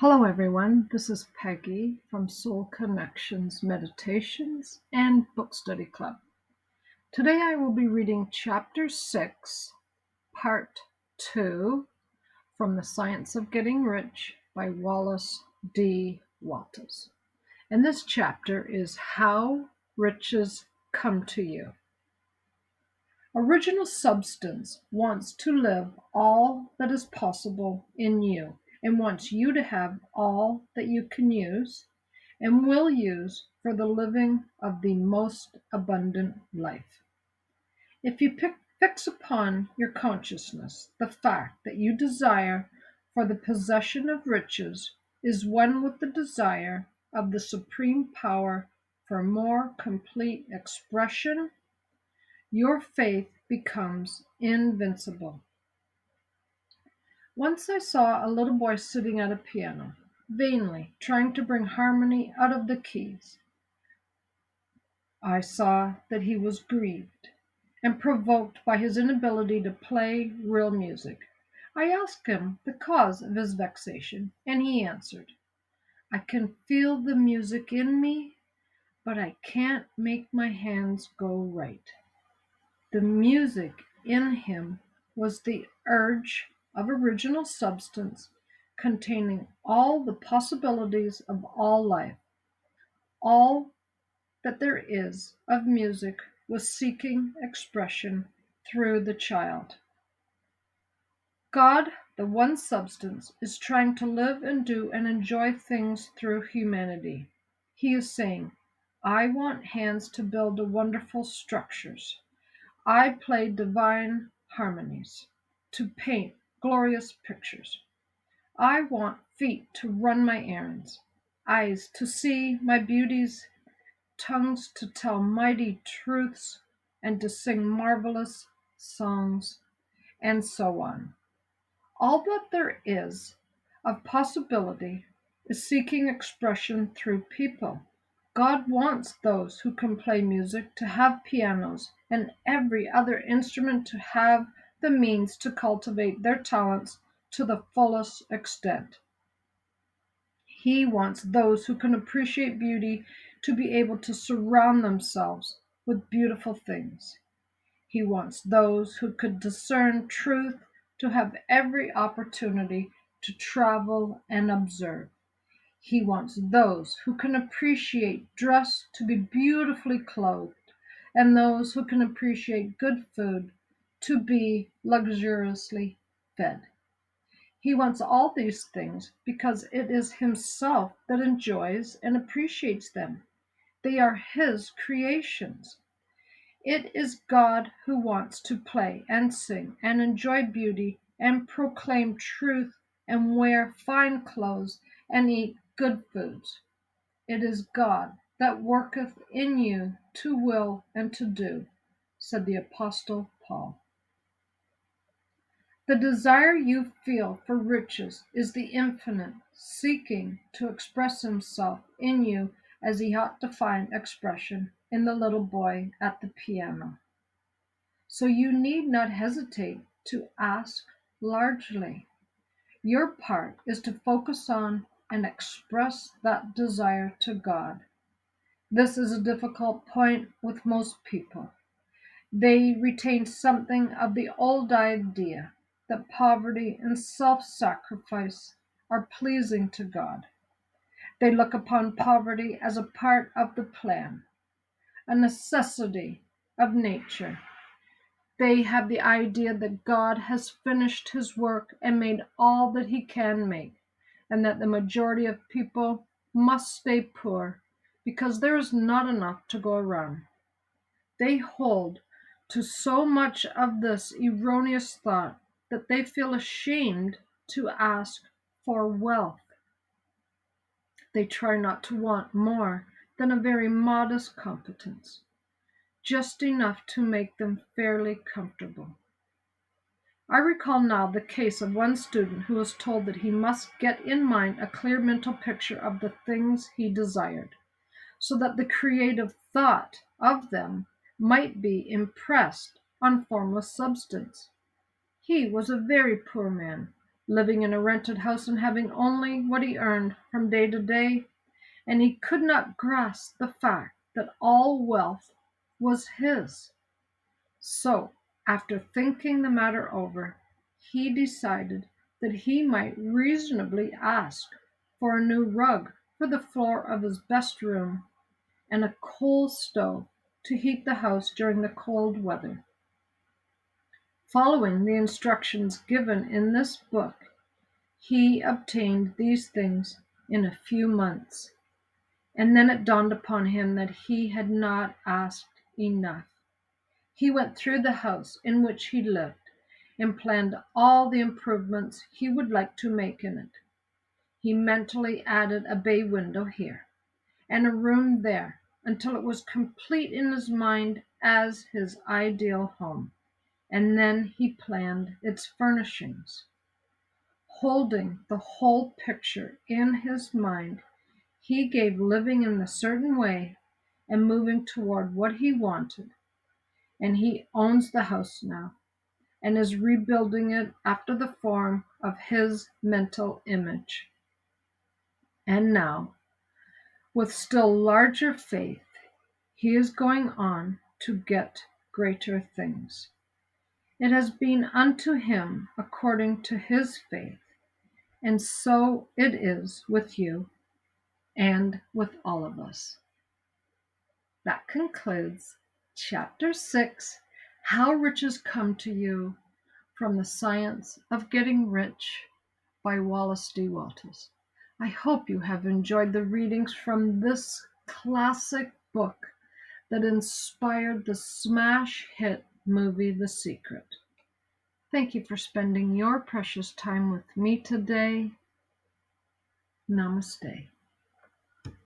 Hello, everyone. This is Peggy from Soul Connections Meditations and Book Study Club. Today I will be reading Chapter 6, Part 2 from The Science of Getting Rich by Wallace D. Wattles. And this chapter is How Riches Come to You. Original substance wants to live all that is possible in you and wants you to have all that you can use and will use for the living of the most abundant life. If you fix upon your consciousness the fact that you desire for the possession of riches is one with the desire of the supreme power for more complete expression, your faith becomes invincible. Once I saw a little boy sitting at a piano, vainly trying to bring harmony out of the keys. I saw that he was grieved and provoked by his inability to play real music. I asked him the cause of his vexation, and he answered, "I can feel the music in me, but I can't make my hands go right." The music in him was the urge of original substance containing all the possibilities of all life. All that there is of music was seeking expression through the child. God, the one substance, is trying to live and do and enjoy things through humanity. He is saying, "I want hands to build wonderful structures. I play divine harmonies, to paint glorious pictures. I want feet to run my errands, eyes to see my beauties, tongues to tell mighty truths, and to sing marvelous songs," and so on. All that there is of possibility is seeking expression through people. God wants those who can play music to have pianos and every other instrument to have the means to cultivate their talents to the fullest extent. He wants those who can appreciate beauty to be able to surround themselves with beautiful things. He wants those who could discern truth to have every opportunity to travel and observe. He wants those who can appreciate dress to be beautifully clothed, and those who can appreciate good food to be luxuriously fed. He wants all these things because it is himself that enjoys and appreciates them. They are his creations. It is God who wants to play and sing and enjoy beauty and proclaim truth and wear fine clothes and eat good foods. It is God that worketh in you to will and to do, said the Apostle Paul. The desire you feel for riches is the infinite seeking to express himself in you as he ought to find expression in the little boy at the piano. So you need not hesitate to ask largely. Your part is to focus on and express that desire to God. This is a difficult point with most people. They retain something of the old idea that poverty and self-sacrifice are pleasing to God. They look upon poverty as a part of the plan, a necessity of nature. They have the idea that God has finished his work and made all that he can make, and that the majority of people must stay poor because there is not enough to go around. They hold to so much of this erroneous thought that they feel ashamed to ask for wealth. They try not to want more than a very modest competence, just enough to make them fairly comfortable. I recall now the case of one student who was told that he must get in mind a clear mental picture of the things he desired, so that the creative thought of them might be impressed on formless substance. He was a very poor man, living in a rented house and having only what he earned from day to day, and he could not grasp the fact that all wealth was his. So, after thinking the matter over, he decided that he might reasonably ask for a new rug for the floor of his best room and a coal stove to heat the house during the cold weather. Following the instructions given in this book, he obtained these things in a few months, and then it dawned upon him that he had not asked enough. He went through the house in which he lived and planned all the improvements he would like to make in it. He mentally added a bay window here and a room there until it was complete in his mind as his ideal home, and then he planned its furnishings. Holding the whole picture in his mind, he gave living in a certain way and moving toward what he wanted, and he owns the house now and is rebuilding it after the form of his mental image. And now, with still larger faith, he is going on to get greater things. It has been unto him according to his faith, and so it is with you and with all of us. That concludes Chapter 6, How Riches Come to You, from The Science of Getting Rich by Wallace D. Wattles. I hope you have enjoyed the readings from this classic book that inspired the smash hit movie The Secret. Thank you for spending your precious time with me today. Namaste.